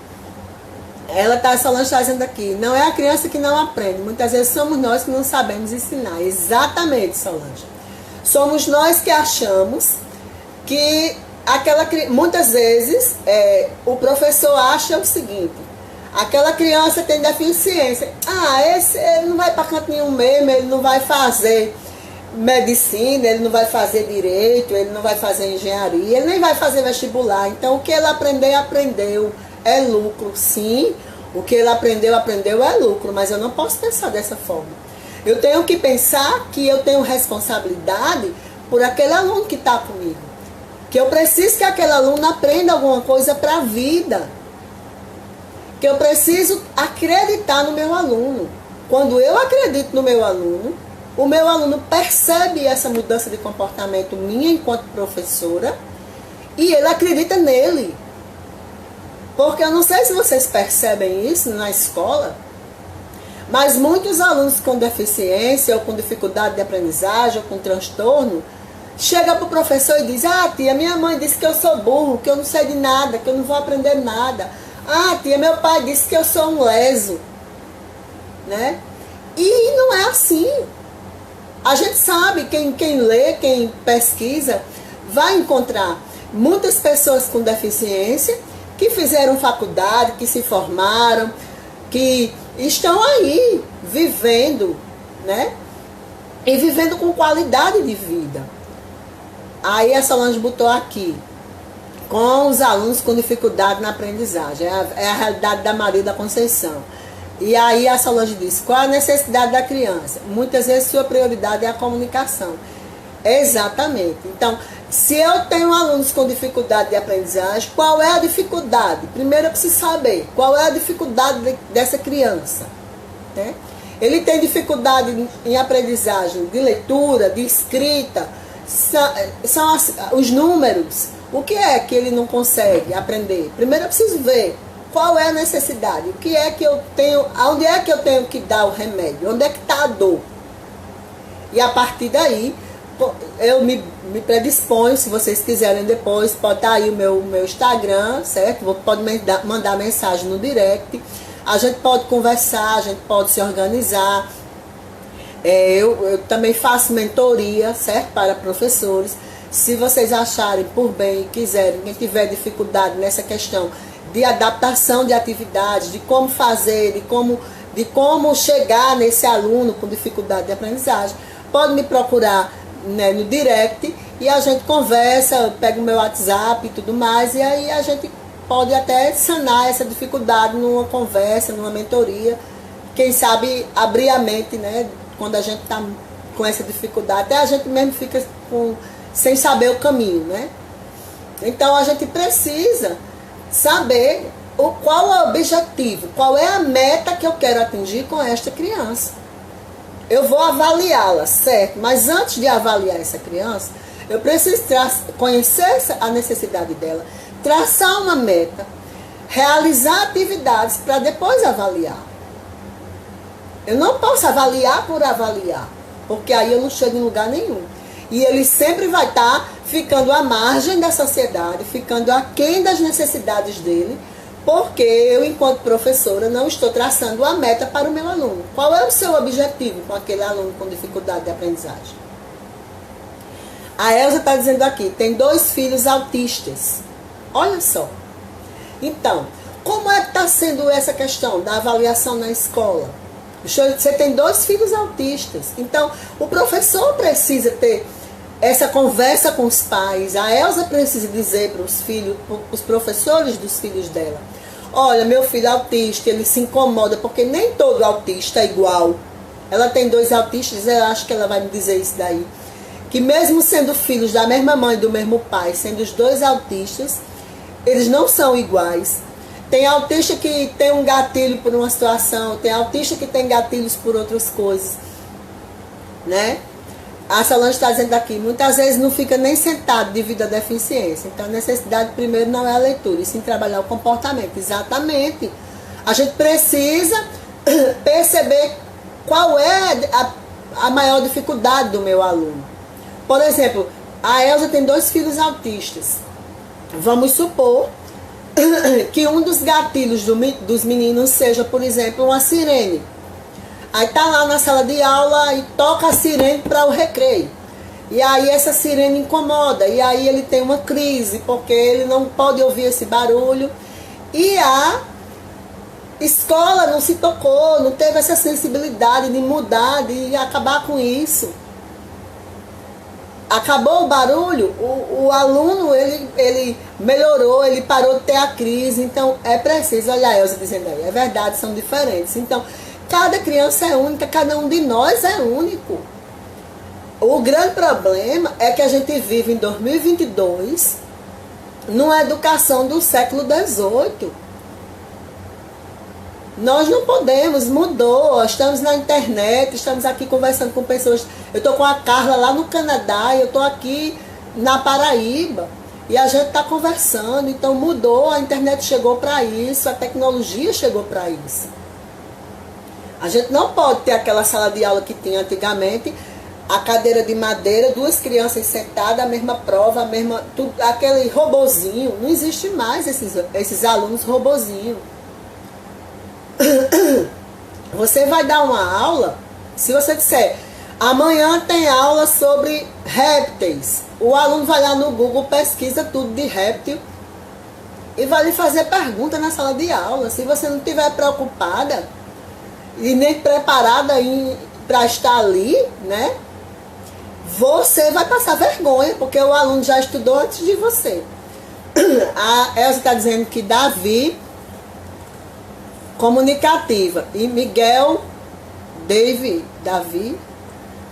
Solange está dizendo aqui, não é a criança que não aprende. Muitas vezes somos nós que não sabemos ensinar. Exatamente, Solange. Somos nós que achamos que muitas vezes o professor acha o seguinte: aquela criança tem deficiência. Ele não vai para canto nenhum mesmo, ele não vai fazer medicina, ele não vai fazer direito, ele não vai fazer engenharia, ele nem vai fazer vestibular. Então o que ele aprendeu é lucro. Sim, o que ele aprendeu é lucro, mas eu não posso pensar dessa forma. Eu tenho que pensar que eu tenho responsabilidade por aquele aluno que está comigo, que eu preciso que aquele aluno aprenda alguma coisa para a vida, que eu preciso acreditar no meu aluno. Quando eu acredito no meu aluno, o meu aluno percebe essa mudança de comportamento minha enquanto professora e ele acredita nele. Porque eu não sei se vocês percebem isso na escola, mas muitos alunos com deficiência ou com dificuldade de aprendizagem ou com transtorno chegam para o professor e dizem: tia, minha mãe disse que eu sou burro, que eu não sei de nada, que eu não vou aprender nada. Tia, meu pai disse que eu sou um leso. Né? E não é assim. A gente sabe, quem lê, quem pesquisa, vai encontrar muitas pessoas com deficiência que fizeram faculdade, que se formaram, que estão aí vivendo, né? E vivendo com qualidade de vida. Aí a Solange botou aqui, com os alunos com dificuldade na aprendizagem. É a realidade da Maria da Conceição. E aí a Solange disse: qual a necessidade da criança? Muitas vezes sua prioridade é a comunicação. Exatamente. Então, se eu tenho alunos com dificuldade de aprendizagem, qual é a dificuldade? Primeiro eu preciso saber qual é a dificuldade dessa criança. Né? Ele tem dificuldade em aprendizagem de leitura, de escrita, são os números. O que é que ele não consegue aprender? Primeiro eu preciso ver qual é a necessidade, o que é que eu tenho, onde é que eu tenho que dar o remédio, onde é que está a dor. E a partir daí, eu me predisponho, se vocês quiserem depois, pode estar aí o meu Instagram, certo? Pode mandar mensagem no direct. A gente pode conversar, a gente pode se organizar. Eu também faço mentoria, certo? Para professores. Se vocês acharem por bem e quiserem, quem tiver dificuldade nessa questão de adaptação de atividades, de como fazer, de como chegar nesse aluno com dificuldade de aprendizagem, pode me procurar, né, no direct e a gente conversa, eu pego o meu WhatsApp e tudo mais, e aí a gente pode até sanar essa dificuldade numa conversa, numa mentoria. Quem sabe abrir a mente, né, quando a gente está com essa dificuldade, até a gente mesmo fica sem saber o caminho, né? Então a gente precisa saber qual é o objetivo, qual é a meta que eu quero atingir com esta criança. Eu vou avaliá-la, certo? Mas antes de avaliar essa criança, eu preciso conhecer a necessidade dela, traçar uma meta, realizar atividades para depois avaliar. Eu não posso avaliar por avaliar, porque aí eu não chego em lugar nenhum. E ele sempre vai estar ficando à margem da sociedade, ficando aquém das necessidades dele, porque eu, enquanto professora, não estou traçando a meta para o meu aluno. Qual é o seu objetivo com aquele aluno com dificuldade de aprendizagem? A Elza está dizendo aqui, tem 2 filhos autistas. Olha só. Então, como é que está sendo essa questão da avaliação na escola? Você tem 2 filhos autistas. Então, o professor precisa ter essa conversa com os pais. A Elza precisa dizer para os filhos, os professores dos filhos dela: olha, meu filho é autista, ele se incomoda, porque nem todo autista é igual. Ela tem 2 autistas, eu acho que ela vai me dizer isso daí. Que mesmo sendo filhos da mesma mãe e do mesmo pai, sendo os 2 autistas, eles não são iguais. Tem autista que tem um gatilho por uma situação, tem autista que tem gatilhos por outras coisas, né? A Solange está dizendo aqui, muitas vezes não fica nem sentado devido à deficiência. Então a necessidade primeiro não é a leitura, e sim trabalhar o comportamento. Exatamente. A gente precisa perceber qual é a maior dificuldade do meu aluno. Por exemplo, a Elza tem 2 filhos autistas. Vamos supor que um dos gatilhos dos meninos seja, por exemplo, uma sirene. Aí tá lá na sala de aula e toca a sirene para o recreio. E aí essa sirene incomoda. E aí ele tem uma crise, porque ele não pode ouvir esse barulho. E a escola não se tocou, não teve essa sensibilidade de mudar, de acabar com isso. Acabou o barulho, o aluno ele melhorou, ele parou de ter a crise. Então é preciso, olha a Elza dizendo aí, é verdade, são diferentes. Então, cada criança é única, cada um de nós é único. O grande problema é que a gente vive em 2022 numa educação do século XVIII. Nós não podemos, mudou, estamos na internet, estamos aqui conversando com pessoas. Eu estou com a Carla lá no Canadá, eu estou aqui na Paraíba, e a gente está conversando. Então mudou, a internet chegou para isso, a tecnologia chegou para isso. A gente não pode ter aquela sala de aula que tinha antigamente, a cadeira de madeira, 2 crianças sentadas, a mesma prova, aquele robozinho. Não existe mais esses alunos robozinho. Você vai dar uma aula, se você disser, amanhã tem aula sobre répteis, o aluno vai lá no Google, pesquisa tudo de réptil e vai lhe fazer pergunta na sala de aula. Se você não estiver preocupada e nem preparada para estar ali, né, você vai passar vergonha, porque o aluno já estudou antes de você. A Elza está dizendo que Davi, comunicativa, e Davi,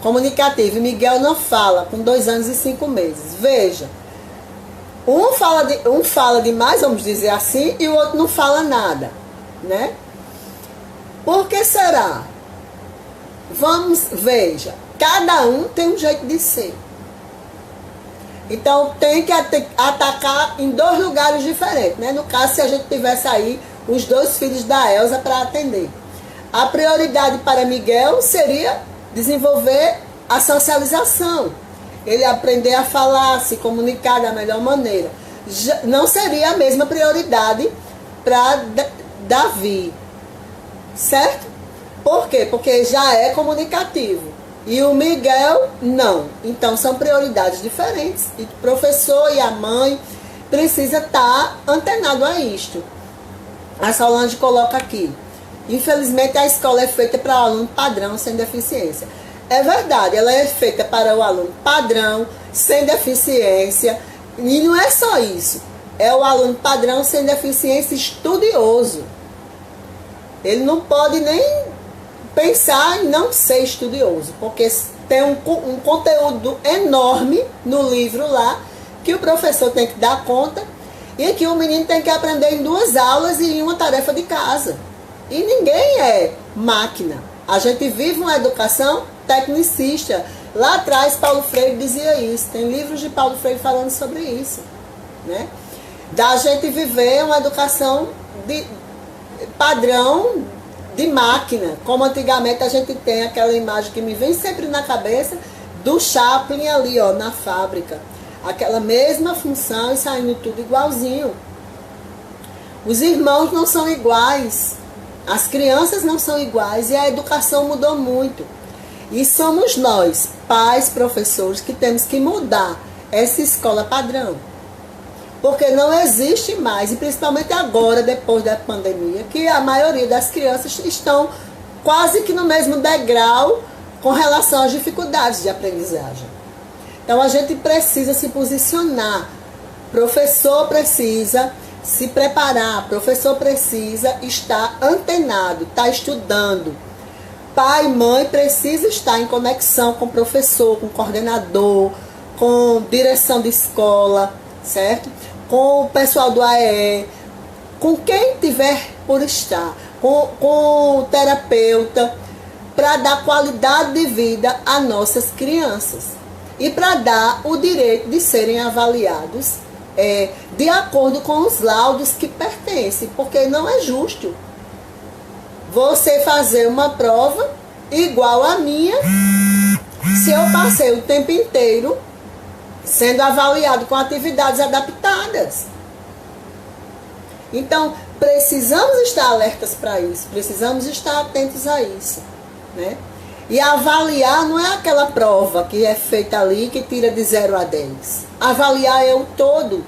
comunicativo, e Miguel não fala, com 2 anos e 5 meses. Veja, um fala demais, vamos dizer assim, e o outro não fala nada, né? Por que será? Veja, cada um tem um jeito de ser. Então tem que atacar em 2 lugares diferentes, né? No caso, se a gente tivesse aí os 2 filhos da Elza para atender. A prioridade para Miguel seria desenvolver a socialização. ele aprender a falar, se comunicar da melhor maneira. Não seria a mesma prioridade para Davi, certo? Por quê? Porque já é comunicativo. E o Miguel, não. Então, são prioridades diferentes. E o professor e a mãe precisa estar antenado a isto. A Solange coloca aqui. Infelizmente, a escola é feita para o aluno padrão sem deficiência. É verdade, ela é feita para o aluno padrão, sem deficiência. E não é só isso. É o aluno padrão sem deficiência estudioso. Ele não pode nem pensar em não ser estudioso, porque tem um conteúdo enorme no livro lá, que o professor tem que dar conta, e que o menino tem que aprender em 2 aulas e em uma tarefa de casa. E ninguém é máquina. A gente vive uma educação tecnicista. Lá atrás, Paulo Freire dizia isso. Tem livros de Paulo Freire falando sobre isso, né? Da gente viver uma educação de padrão de máquina, como antigamente a gente tem aquela imagem que me vem sempre na cabeça do Chaplin ali, ó, na fábrica. Aquela mesma função e saindo tudo igualzinho. Os irmãos não são iguais, as crianças não são iguais e a educação mudou muito. E somos nós, pais, professores, que temos que mudar essa escola padrão. Porque não existe mais, e principalmente agora, depois da pandemia, que a maioria das crianças estão quase que no mesmo degrau com relação às dificuldades de aprendizagem. Então a gente precisa se posicionar, professor precisa se preparar, professor precisa estar antenado, estar estudando. Pai e mãe precisa estar em conexão com o professor, com o coordenador, com direção de escola, certo? Com o pessoal do AEE, com quem tiver por estar, com o terapeuta, para dar qualidade de vida a nossas crianças e para dar o direito de serem avaliados de acordo com os laudos que pertencem, porque não é justo você fazer uma prova igual a minha se eu passei o tempo inteiro sendo avaliado com atividades adaptadas. Então, precisamos estar alertas para isso, precisamos estar atentos a isso, né? E avaliar não é aquela prova que é feita ali que tira de 0 a 10. Avaliar é o todo.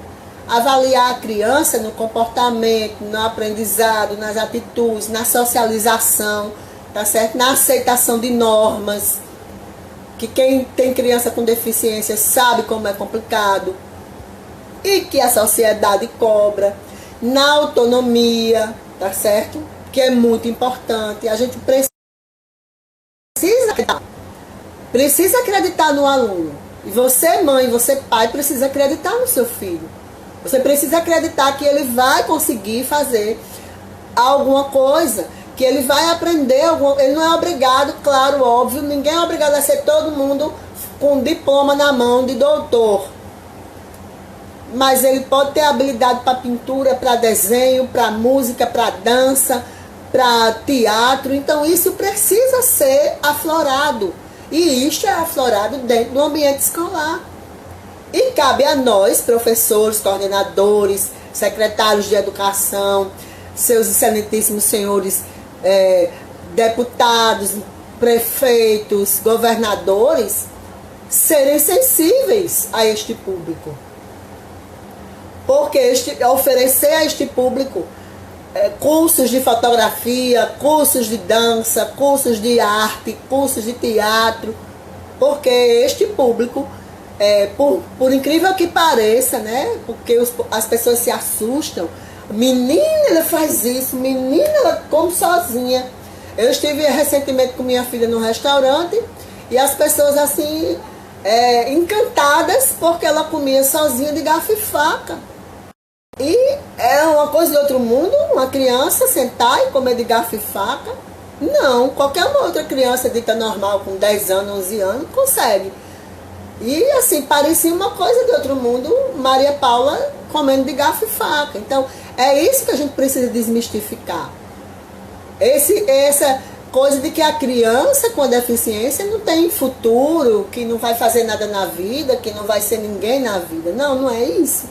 Avaliar a criança no comportamento, no aprendizado, nas atitudes, na socialização, tá certo? Na aceitação de normas, que quem tem criança com deficiência sabe como é complicado e que a sociedade cobra, na autonomia, tá certo? Que é muito importante. A gente precisa acreditar no aluno. E você, mãe, você, pai, precisa acreditar no seu filho. Você precisa acreditar que ele vai conseguir fazer alguma coisa, que ele vai aprender, ele não é obrigado, claro, óbvio, ninguém é obrigado a ser todo mundo com diploma na mão de doutor. Mas ele pode ter habilidade para pintura, para desenho, para música, para dança, para teatro. Então isso precisa ser aflorado. E isso é aflorado dentro do ambiente escolar. E cabe a nós, professores, coordenadores, secretários de educação, seus excelentíssimos senhores deputados, prefeitos, governadores, serem sensíveis a este público. Porque oferecer a este público cursos de fotografia, cursos de dança, cursos de arte, cursos de teatro, porque este público, por incrível que pareça, né? Porque as pessoas se assustam. Menina, ela faz isso, menina, ela come sozinha. Eu estive recentemente com minha filha no restaurante e as pessoas assim, encantadas porque ela comia sozinha de garfo e faca. E é uma coisa de outro mundo, uma criança sentar e comer de garfo e faca. Não, qualquer outra criança dita normal com 10 anos, 11 anos, consegue. E assim, parecia uma coisa de outro mundo, Maria Paula comendo de garfo e faca. Então, é isso que a gente precisa desmistificar. coisa de que a criança com a deficiência não tem futuro, que não vai fazer nada na vida, que não vai ser ninguém na vida. Não, não é isso.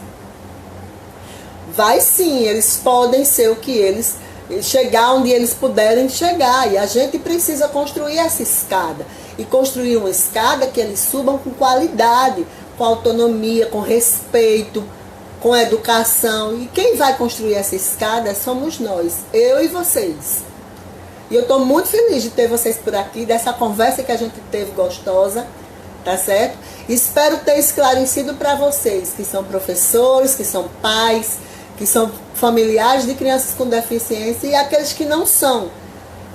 Vai sim, eles podem ser o que eles... chegar onde eles puderem chegar. E a gente precisa construir essa escada. E construir uma escada que eles subam com qualidade, com autonomia, com respeito, com educação. E quem vai construir essa escada somos nós, eu e vocês. E eu estou muito feliz de ter vocês por aqui, dessa conversa que a gente teve gostosa, tá certo? Espero ter esclarecido para vocês que são professores, que são pais, que são familiares de crianças com deficiência e aqueles que não são,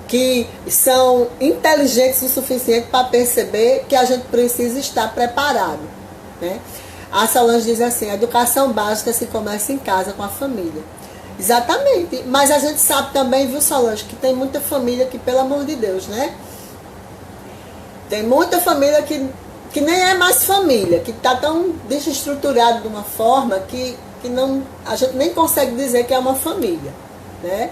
que são inteligentes o suficiente para perceber que a gente precisa estar preparado, né? A Solange diz assim, a educação básica se começa em casa com a família. Exatamente, mas a gente sabe também, viu, Solange, que tem muita família que, pelo amor de Deus, né? Tem muita família que nem é mais família, que está tão desestruturado de uma forma que não, a gente nem consegue dizer que é uma família, né?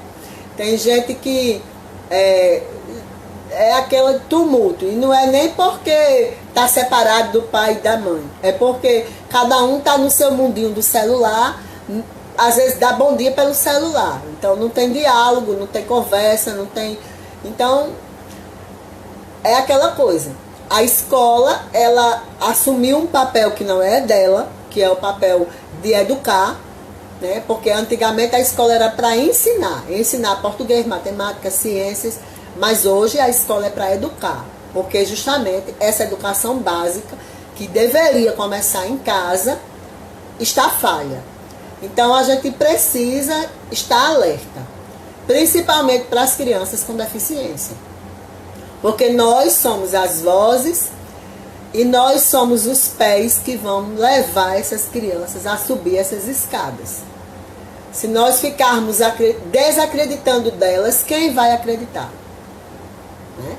Tem gente que é aquele tumulto, e não é nem porque está separado do pai e da mãe, é porque cada um está no seu mundinho do celular, às vezes dá bom dia pelo celular, então não tem diálogo, não tem conversa, não tem... Então, é aquela coisa. A escola, ela assumiu um papel que não é dela, que é o papel de educar, né? Porque antigamente a escola era para ensinar português, matemática, ciências, mas hoje a escola é para educar, porque justamente essa educação básica, que deveria começar em casa, está falha. Então a gente precisa estar alerta, principalmente para as crianças com deficiência. Porque nós somos as vozes e nós somos os pés que vão levar essas crianças a subir essas escadas. Se nós ficarmos desacreditando delas, quem vai acreditar? Né?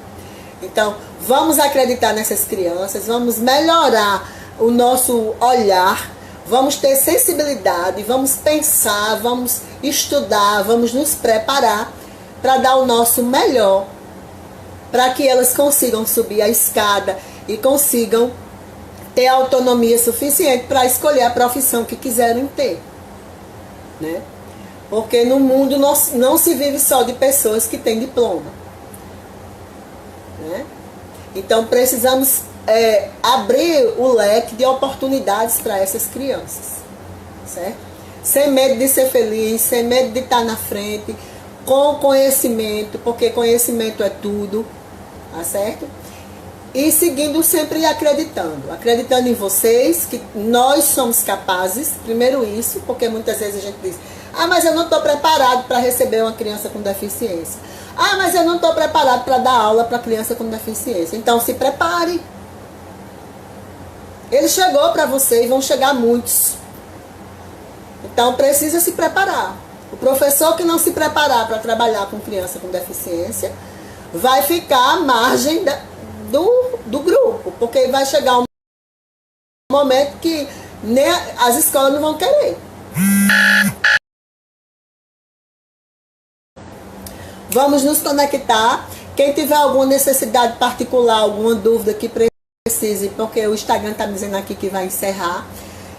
Então, vamos acreditar nessas crianças, vamos melhorar o nosso olhar, vamos ter sensibilidade, vamos pensar, vamos estudar, vamos nos preparar para dar o nosso melhor, para que elas consigam subir a escada e consigam ter autonomia suficiente para escolher a profissão que quiserem ter, né? Porque no mundo não se vive só de pessoas que têm diploma, né? Então precisamos abrir o leque de oportunidades para essas crianças, certo? Sem medo de ser feliz, sem medo de estar na frente, com conhecimento, porque conhecimento é tudo, tá certo? E seguindo sempre acreditando em vocês, que nós somos capazes, primeiro isso, porque muitas vezes a gente diz, mas eu não estou preparado para receber uma criança com deficiência. Mas eu não estou preparado para dar aula para criança com deficiência. Então se prepare. Ele chegou para você e vão chegar muitos. Então precisa se preparar. O professor que não se preparar para trabalhar com criança com deficiência vai ficar à margem do grupo, porque vai chegar um momento que nem as escolas não vão querer. Vamos nos conectar. Quem tiver alguma necessidade particular, alguma dúvida que precise, porque o Instagram está me dizendo aqui que vai encerrar,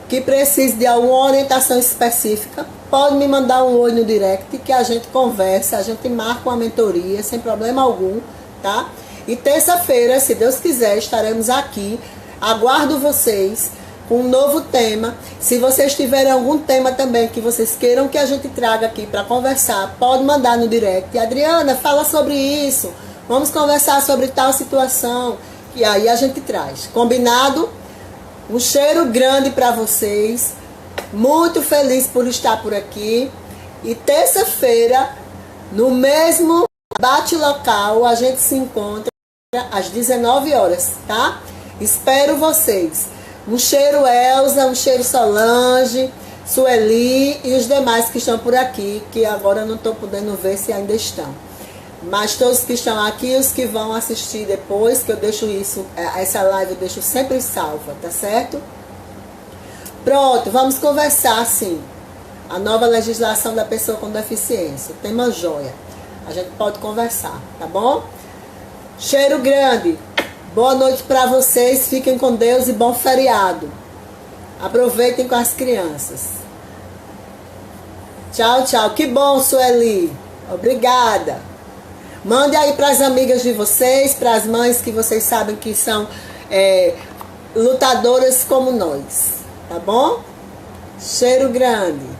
que precise de alguma orientação específica, pode me mandar um oi no direct, que a gente conversa, a gente marca uma mentoria, sem problema algum, tá? E terça-feira, se Deus quiser, estaremos aqui. Aguardo vocês com um novo tema. Se vocês tiverem algum tema também que vocês queiram que a gente traga aqui para conversar, pode mandar no direct. Adriana, fala sobre isso. Vamos conversar sobre tal situação. E aí a gente traz. Combinado? Um cheiro grande para vocês. Muito feliz por estar por aqui. E terça-feira, no mesmo bate local, a gente se encontra às 19 horas, tá? Espero vocês. Um cheiro Elza, um cheiro Solange, Sueli e os demais que estão por aqui, que agora eu não estou podendo ver se ainda estão. Mas todos que estão aqui, os que vão assistir depois, que eu deixo isso, essa live eu deixo sempre salva, tá certo? Pronto, vamos conversar sim. A nova legislação da pessoa com deficiência, tema joia. A gente pode conversar, tá bom? Cheiro grande. Boa noite para vocês. Fiquem com Deus e bom feriado. Aproveitem com as crianças. Tchau, tchau. Que bom, Sueli. Obrigada. Mande aí para as amigas de vocês, para as mães que vocês sabem que são lutadoras como nós. Tá bom? Cheiro grande.